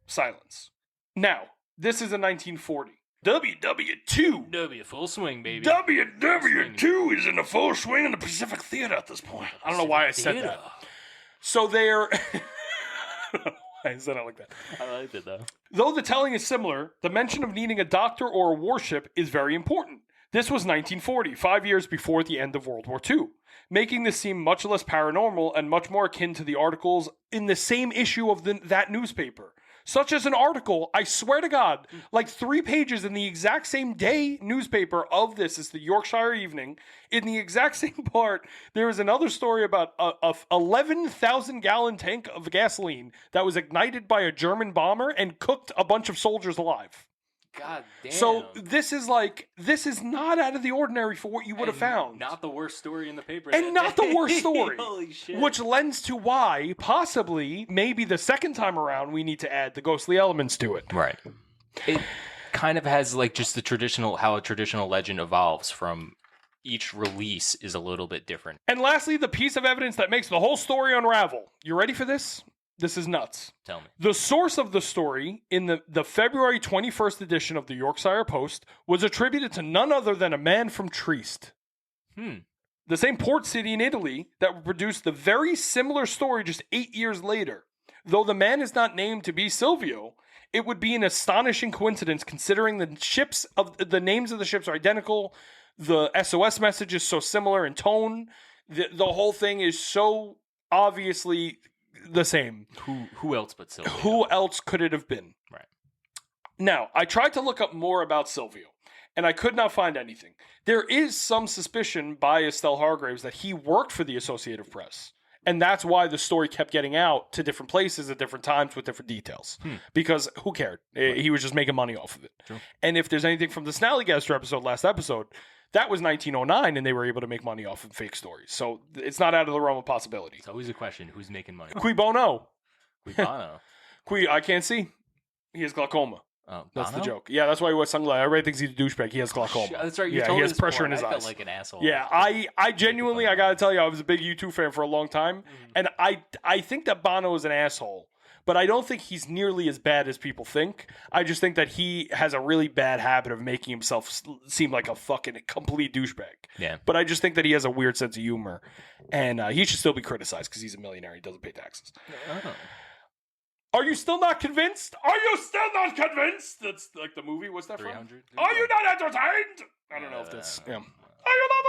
silence. Now, this is in 1940. WW2. W, full swing, baby. WW2 is in the full swing in the Pacific Theater at this point. I don't know why I said that. So they're... I said it like that. I liked it, though. Though the telling is similar, the mention of needing a doctor or a warship is very important. This was 1940, 5 years before the end of World War II, making this seem much less paranormal and much more akin to the articles in the same issue of that newspaper. Such as an article, I swear to God, like 3 pages in the exact same day newspaper of this is the Yorkshire Evening. In the exact same part, there is another story about a 11,000-gallon tank of gasoline that was ignited by a German bomber and cooked a bunch of soldiers alive. God damn. So this is not out of the ordinary for what you would have found. Not the worst story in the paper. And not the worst story. Holy shit. Which lends to why, possibly, maybe the second time around, we need to add the ghostly elements to it. Right. It kind of has like just how a traditional legend evolves from each release is a little bit different. And lastly, the piece of evidence that makes the whole story unravel. You ready for this? This is nuts. Tell me. The source of the story in the February 21st edition of the Yorkshire Post was attributed to none other than a man from Trieste. The same port city in Italy that produced the very similar story just 8 years later. Though the man is not named to be Silvio, it would be an astonishing coincidence considering the names of the ships are identical, the SOS message is so similar in tone, the whole thing is so obviously the same. Who else but Silvio? Who else could it have been? Right. Now, I tried to look up more about Silvio, and I could not find anything. There is some suspicion by Estelle Hargraves that he worked for the Associated Press, and that's why the story kept getting out to different places at different times with different details. Because who cared? He was just making money off of it. True. And if there's anything from the Snallygaster last episode, that was 1909, and they were able to make money off of fake stories. So it's not out of the realm of possibility. It's always a question: who's making money? Qui bono? Qui bono. Qui, I can't see. He has glaucoma. Oh, That's the Bono? joke. Yeah, that's why he wears sunglasses. Everybody thinks he's a douchebag. He has glaucoma. That's right. You Yeah, told he me has this pressure before, in his and I eyes. felt like an asshole. Yeah, I genuinely, I gotta tell you, I was a big U2 fan for a long time, and I think that Bono is an asshole, but I don't think he's nearly as bad as people think. I just think that he has a really bad habit of making himself seem like a fucking complete douchebag. Yeah. But I just think that he has a weird sense of humor, and he should still be criticized because he's a millionaire. He doesn't pay taxes. Oh. Are you still not convinced? Are you still not convinced? That's like the movie. What's that 300? from? Are you not entertained? I don't know if that's. Yeah. Are you not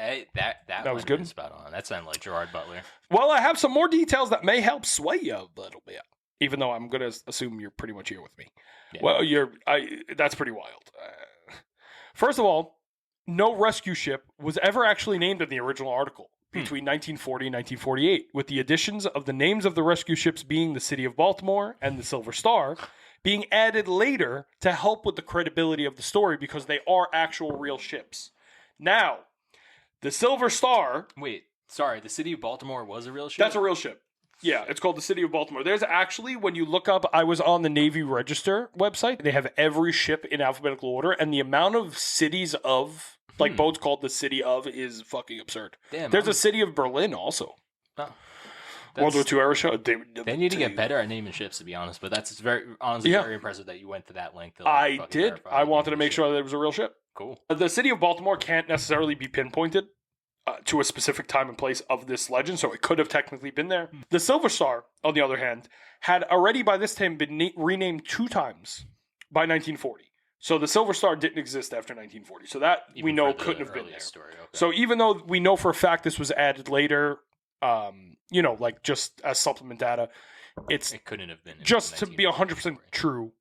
entertained? That was one good. is spot on. That sounded like Gerard Butler. Well, I have some more details that may help sway you a little bit. Even though I'm going to assume you're pretty much here with me. Yeah. Well, that's pretty wild. First of all, no rescue ship was ever actually named in the original article between 1940 and 1948, with the additions of the names of the rescue ships being the City of Baltimore and the Silver Star being added later to help with the credibility of the story because they are actual real ships. Now, the Silver Star... Wait, sorry, the City of Baltimore was a real ship? That's a real ship. Yeah, it's called the City of Baltimore. There's actually, when you look up, I was on the Navy Register website. They have every ship in alphabetical order, and the amount of cities of, like boats called the City of, is fucking absurd. Damn, There's a City of Berlin also. Oh. World War II era show. They need to get better at naming ships, to be honest. But that's honestly very impressive that you went to that length. To, I fucking did. verify I wanted to naming make ship. sure that it was a real ship. Cool. The City of Baltimore can't necessarily be pinpointed to a specific time and place of this legend, so it could have technically been there. The Silver Star, on the other hand, had already by this time been renamed 2 times by 1940. So the Silver Star didn't exist after 1940. So that Even we know for the couldn't have been earliest there. Story. Okay. So even though we know for a fact this was added later, like just as supplement data, it couldn't have been. Just to be 100% true,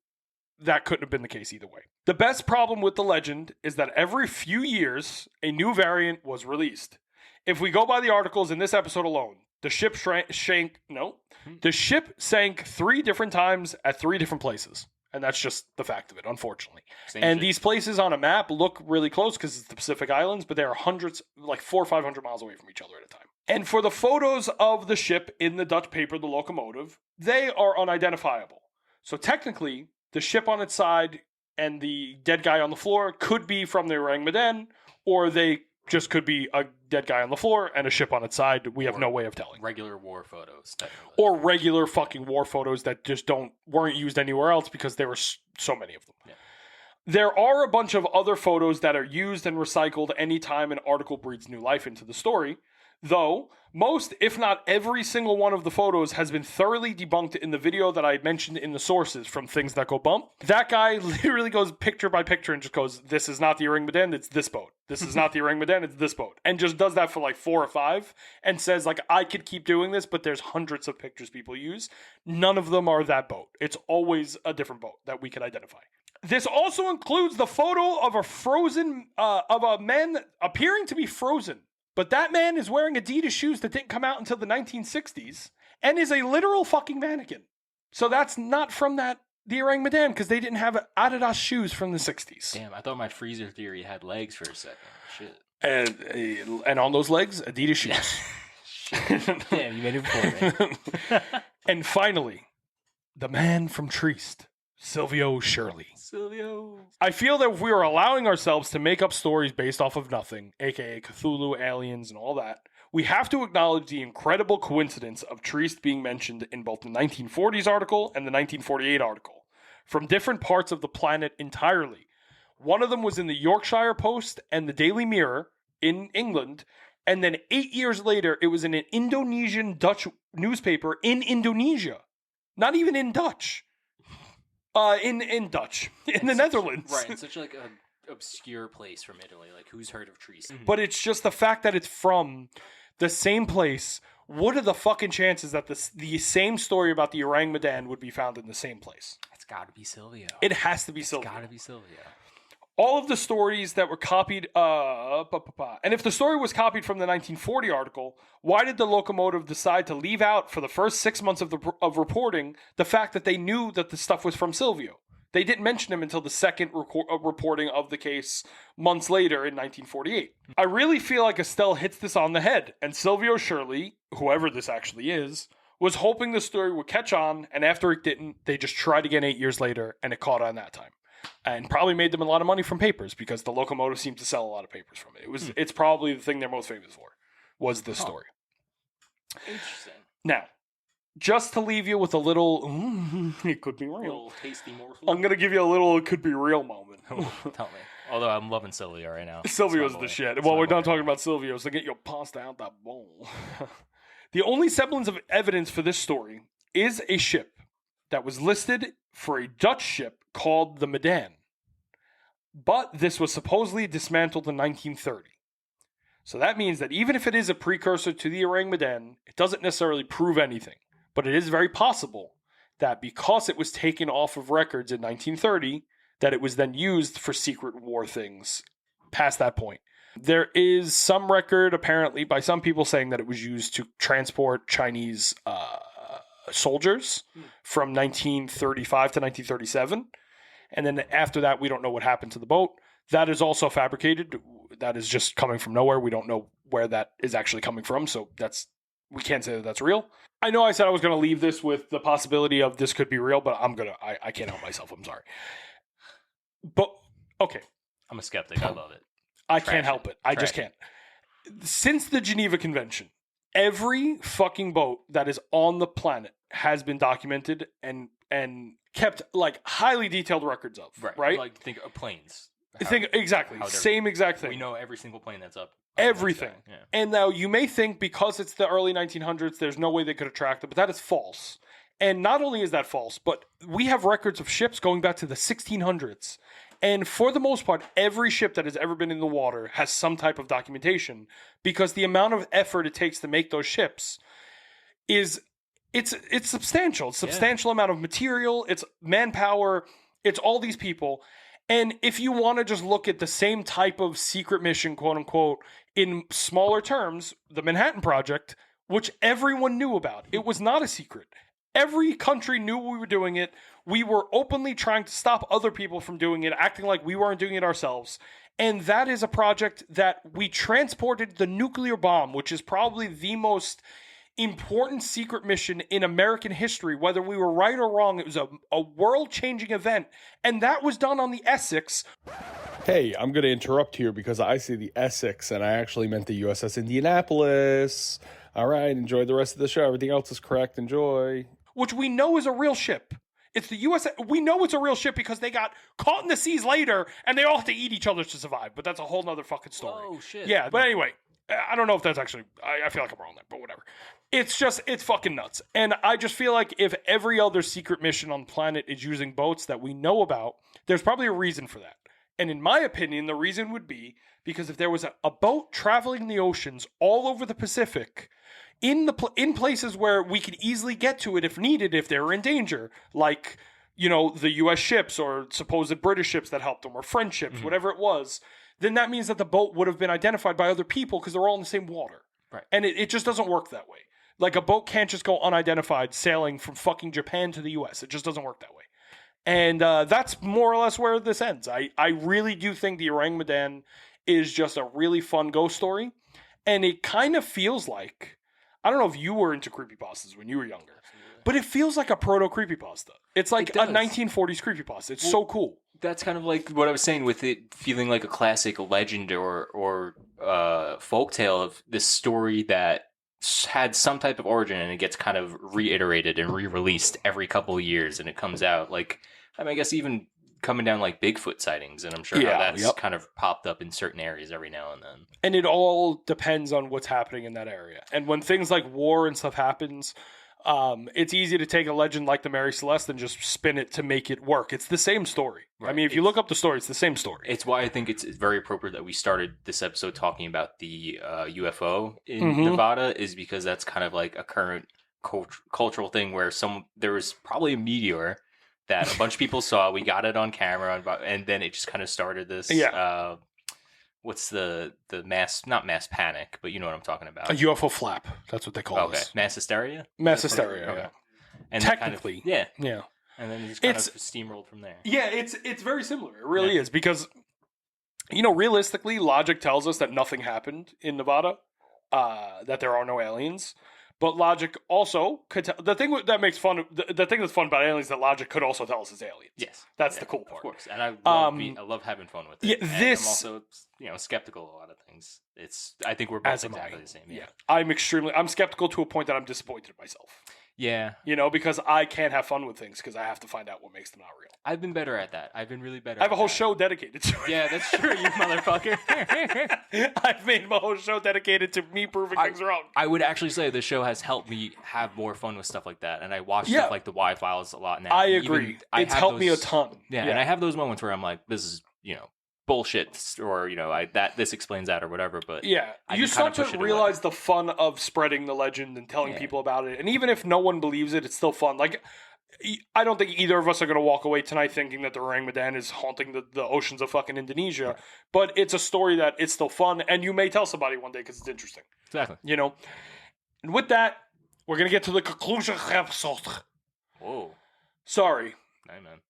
that couldn't have been the case either way. The best problem with the legend is that every few years, a new variant was released. If we go by the articles in this episode alone, the ship the ship sank 3 different times at 3 different places. And that's just the fact of it, unfortunately. These places on a map look really close because it's the Pacific Islands, but they are hundreds, like 400 or 500 miles away from each other at a time. And for the photos of the ship in the Dutch paper, the locomotive, they are unidentifiable. So technically, the ship on its side and the dead guy on the floor could be from the Ourang Medan, or they just could be a dead guy on the floor and a ship on its side. We have no way of telling. Regular war photos. Technically. Or regular fucking war photos that just weren't used anywhere else because there were so many of them. Yeah. There are a bunch of other photos that are used and recycled anytime an article breathes new life into the story, though most, if not every single one of the photos has been thoroughly debunked in the video that I mentioned in the sources from Things That Go Bump. That guy literally goes picture by picture and just goes, this is not the Ourang Medan, it's this boat. This is not the Ourang Medan, it's this boat. And just does that for like 4 or 5 and says like, I could keep doing this, but there's hundreds of pictures people use. None of them are that boat. It's always a different boat that we can identify. This also includes the photo of a man appearing to be frozen. But that man is wearing Adidas shoes that didn't come out until the 1960s and is a literal fucking mannequin. So that's not from the Ourang Medan because they didn't have Adidas shoes from the 60s. Damn, I thought my freezer theory had legs for a second. Shit. And on those legs, Adidas shoes. Shit. Damn, you made it before, man. And finally, the man from Trieste, Silvio Shirley. Silvio. I feel that if we are allowing ourselves to make up stories based off of nothing, aka Cthulhu, aliens, and all that, we have to acknowledge the incredible coincidence of Trieste being mentioned in both the 1940s article and the 1948 article, from different parts of the planet entirely. One of them was in the Yorkshire Post and the Daily Mirror in England, and then 8 years later, it was in an Indonesian Dutch newspaper in Indonesia. Not even in Dutch. In Dutch, in the Netherlands. Right, it's such like an obscure place from Italy. Like, who's heard of Trieste? But it's just the fact that it's from the same place. What are the fucking chances that the same story about the Ourang Medan would be found in the same place? It's got to be Silvio. It has to be Silvio. It's got to be Silvio. All of the stories that were copied, and if the story was copied from the 1940 article, why did the locomotive decide to leave out for the first 6 months of reporting the fact that they knew that the stuff was from Silvio? They didn't mention him until the second reporting of the case months later in 1948. I really feel like Estelle hits this on the head, and Silvio Shirley, whoever this actually is, was hoping the story would catch on, and after it didn't, they just tried again 8 years later, and it caught on that time. And probably made them a lot of money from papers, because the locomotive seemed to sell a lot of papers from it. It's probably the thing they're most famous for, was this story. Interesting. Now, just to leave you with a little, it could be A real. little tasty morsel. I'm going to give you a little, it could be real moment. Tell me. Although I'm loving Silvio right now. Silvio's It's my the boy. shit. It's Well, my we're boy done right talking now. about Silvio, so get your pasta out that bowl. The only semblance of evidence for this story is a ship that was listed for a Dutch ship called the Medan. But this was supposedly dismantled in 1930. So that means that even if it is a precursor to the Ourang Medan, it doesn't necessarily prove anything. But it is very possible that because it was taken off of records in 1930, that it was then used for secret war things past that point. There is some record, apparently, by some people saying that it was used to transport Chinese soldiers from 1935 to 1937. And then after that, we don't know what happened to the boat. That is also fabricated. That is just coming from nowhere. We don't know where that is actually coming from. So we can't say that that's real. I know I said I was going to leave this with the possibility of this could be real, but I can't help myself. I'm sorry. But, okay. I'm a skeptic. I love it. I can't help it. I just Trash can't. Since the Geneva Convention, every fucking boat that is on the planet has been documented and kept like highly detailed records of. Right? Like think of planes. Exactly. how they're- Same exact thing. We know every single plane that's up. Everything. Yeah. And now you may think because it's the early 1900s, there's no way they could have tracked it, but that is false. And not only is that false, but we have records of ships going back to the 1600s. And for the most part, every ship that has ever been in the water has some type of documentation, because the amount of effort it takes to make those ships it's substantial. It's substantial amount of material, it's manpower, it's all these people. And if you want to just look at the same type of secret mission, quote unquote, in smaller terms, the Manhattan Project, which everyone knew about, it was not a secret. Every country knew we were doing it. We were openly trying to stop other people from doing it, acting like we weren't doing it ourselves. And that is a project that we transported the nuclear bomb, which is probably the most important secret mission in American history. Whether we were right or wrong, it was a world-changing event. And that was done on the Essex. Hey, I'm going to interrupt here because I see the Essex and I actually meant the USS Indianapolis. All right, enjoy the rest of the show. Everything else is correct. Enjoy. Which we know is a real ship. It's the U.S. We know it's a real ship because they got caught in the seas later and they all have to eat each other to survive. But that's a whole nother fucking story. Oh, shit. Yeah, but anyway, I don't know if that's actually... I feel like I'm wrong there, but whatever. It's fucking nuts. And I just feel like if every other secret mission on the planet is using boats that we know about, there's probably a reason for that. And in my opinion, the reason would be because if there was a boat traveling the oceans all over the Pacific... in places where we could easily get to it if needed, if they were in danger, like, the U.S. ships or supposed British ships that helped them, or French ships, whatever it was, then that means that the boat would have been identified by other people because they're all in the same water. Right. And it just doesn't work that way. Like, a boat can't just go unidentified sailing from fucking Japan to the U.S. It just doesn't work that way. And that's more or less where this ends. I really do think the Ourang Medan is just a really fun ghost story. And it kind of feels like... I don't know if you were into creepypastas when you were younger, but it feels like a proto-creepypasta. It's like a 1940s creepypasta. It's so cool. That's kind of like what I was saying with it feeling like a classic legend or folktale of this story that had some type of origin and it gets kind of reiterated and re-released every couple of years and it comes out. Like, I guess even coming down like Bigfoot sightings, and I'm sure how that's kind of popped up in certain areas every now and then. And it all depends on what's happening in that area. And when things like war and stuff happens, it's easy to take a legend like the Mary Celeste and just spin it to make it work. It's the same story. Right. I mean, if you look up the story, it's the same story. It's why I think it's very appropriate that we started this episode talking about the UFO in Nevada, is because that's kind of like a current cultural thing where there was probably a meteor that a bunch of people saw. We got it on camera, and then it just kind of started this. Yeah. What's the mass? Not mass panic, but you know what I'm talking about. A UFO flap. That's what they call it. Mass hysteria. Mass hysteria. Okay. Yeah. And technically, yeah. And then it just kind of steamrolled from there. Yeah, it's very similar. It really is, because realistically, logic tells us that nothing happened in Nevada, that there are no aliens. But Logic also could tell. The thing that makes fun, the thing that's fun about aliens is that Logic could also tell us it's aliens. Yes, That's the cool part. Of course, and I love having fun with it. Yeah, And this- I'm also skeptical of a lot of things. I think we're both As am exactly I. the same. Yeah. I'm skeptical to a point that I'm disappointed in myself. Yeah. Because I can't have fun with things because I have to find out what makes them not real. I've been better at that. I've been really better. I have a whole that. show dedicated to it. Yeah, that's true, you motherfucker. I've made my whole show dedicated to me proving things wrong. I would actually say the show has helped me have more fun with stuff like that, and I watch Yeah. stuff like the Y-Files a lot now. I And agree. even I It's have helped me a those- ton. Yeah, and I have those moments where I'm like, this is bullshit, or this explains that or whatever. But Yeah, I you can kinda start push to it away. realize the fun of spreading the legend and telling Yeah. people about it. And even if no one believes it, it's still fun. Like, I don't think either of us are going to walk away tonight thinking that the Ourang Medan is haunting the oceans of fucking Indonesia. But it's a story that it's still fun, and you may tell somebody one day because it's interesting. exactly. And with that, we're going to get to the conclusion of the episode. Whoa, Sorry. hey man.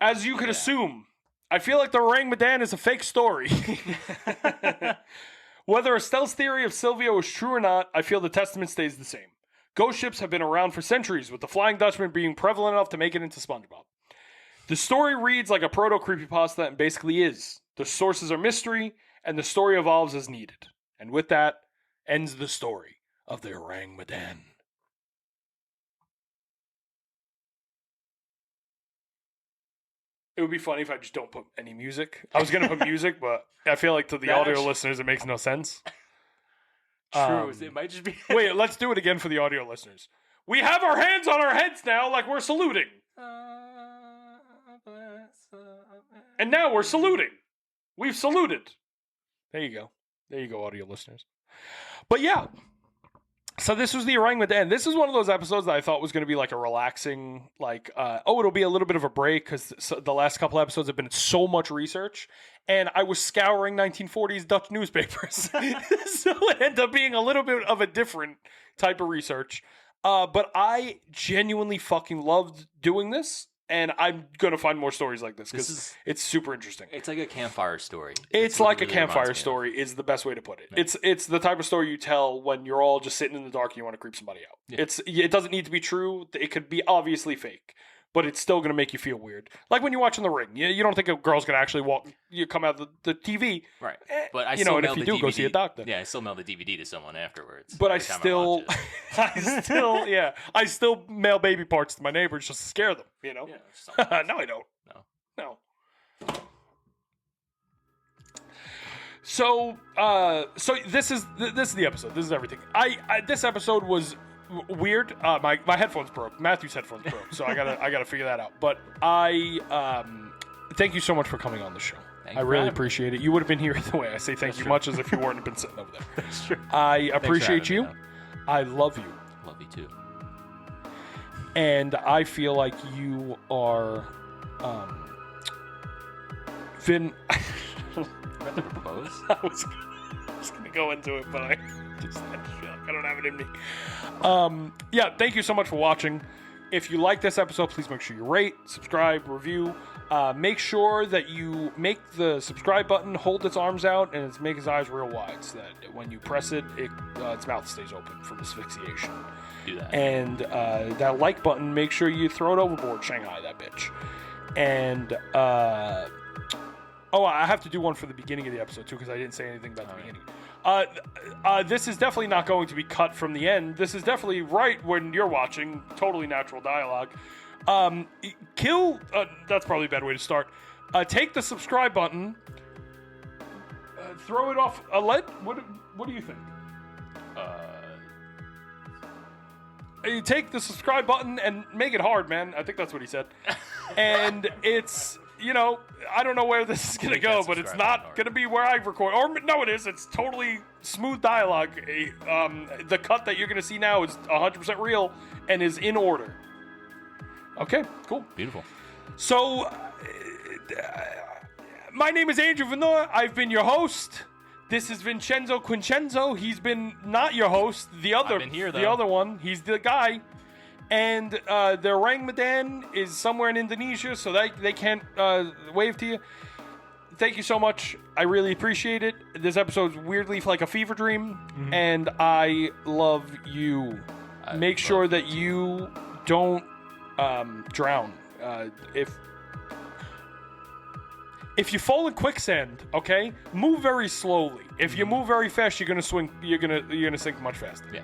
As you could Yeah. assume, I feel like the Ourang Medan is a fake story. Whether Estelle's theory of Sylvia was true or not, I feel the testament stays the same. Ghost ships have been around for centuries, with the Flying Dutchman being prevalent enough to make it into SpongeBob. The story reads like a proto-creepypasta and basically is. The sources are mystery, and the story evolves as needed. And with that, ends the story of the Ourang Medan. It would be funny if I just don't put any music. I was going to put music, but I feel like to the That audio actually- listeners, it makes no sense. True, it might just be. Wait, let's do it again for the audio listeners. We have our hands on our heads now, like we're saluting. And now we're saluting. We've saluted. There you go. There you go, audio listeners. But yeah. So this was the Ourang Medan. This is one of those episodes that I thought was going to be like a relaxing, it'll be a little bit of a break because the last couple episodes have been so much research. And I was scouring 1940s Dutch newspapers. So it ended up being a little bit of a different type of research. But I genuinely fucking loved doing this. And I'm going to find more stories like this because it's super interesting. It's like a campfire story. It's what like it a really reminds campfire me of. story is the best way to put it. Yeah. It's the type of story you tell when you're all just sitting in the dark and you want to creep somebody out. Yeah. It doesn't need to be true. It could be obviously fake, but it's still going to make you feel weird. Like when you're watching The Ring. You don't think a girl's going to actually come out of the TV. Right. Eh, But I and still if mailed you the do, DVD. go see a doctor. Yeah, I still mail the DVD to someone afterwards. But I every time still, watch it. I still mail baby parts to my neighbors just to scare them. Yeah, No, sometimes. I don't. No. No. So this is the episode. This is everything. This episode was weird. My headphones broke. Matthew's headphones broke. So I gotta figure that out. But thank you so much for coming on the show. Thank I you for really having me. appreciate it. You would have been here either way. I say thank That's you true. much as if you weren't been sitting over there. That's true. I Thanks for appreciate having you. me, man. I love you. Love you too. And I feel like you are Vinn. About to propose? I was going to go into it, but I just feel like I don't have it in me. Yeah, thank you so much for watching. If you like this episode, please make sure you rate, subscribe, review. Make sure that you make the subscribe button hold its arms out and make its eyes real wide so that when you press it, its mouth stays open from asphyxiation. Do that. And that like button, make sure you throw it overboard, Shanghai that bitch. And I have to do one for the beginning of the episode too because I didn't say anything about the beginning. This is definitely not going to be cut from the end. This is definitely right when you're watching. Totally natural dialogue. That's probably a bad way to start. Take the subscribe button. Throw it off a lead. What do you think? You take the subscribe button and make it hard, man. I think that's what he said. And it's, I don't know where this is going to Make go, that but it's subscribe not button hard. going to be where I record. Or, no, it is. It's totally smooth dialogue. The cut that you're going to see now is 100% real and is in order. Okay, cool. Beautiful. So, my name is Andrew Vinoy. I've been your host. This is Vincenzo Quincenzo. He's been not your host. The other, I've been here, the though. other one. He's the guy. And the Ourang Medan is somewhere in Indonesia, so they can't wave to you. thank you so much. I really appreciate it. This episode's weirdly like a fever dream, and I love you. Make sure that you don't drown. If you fall in quicksand, okay, move very slowly. If you move very fast, you're gonna swing. You're gonna sink much faster. Yeah.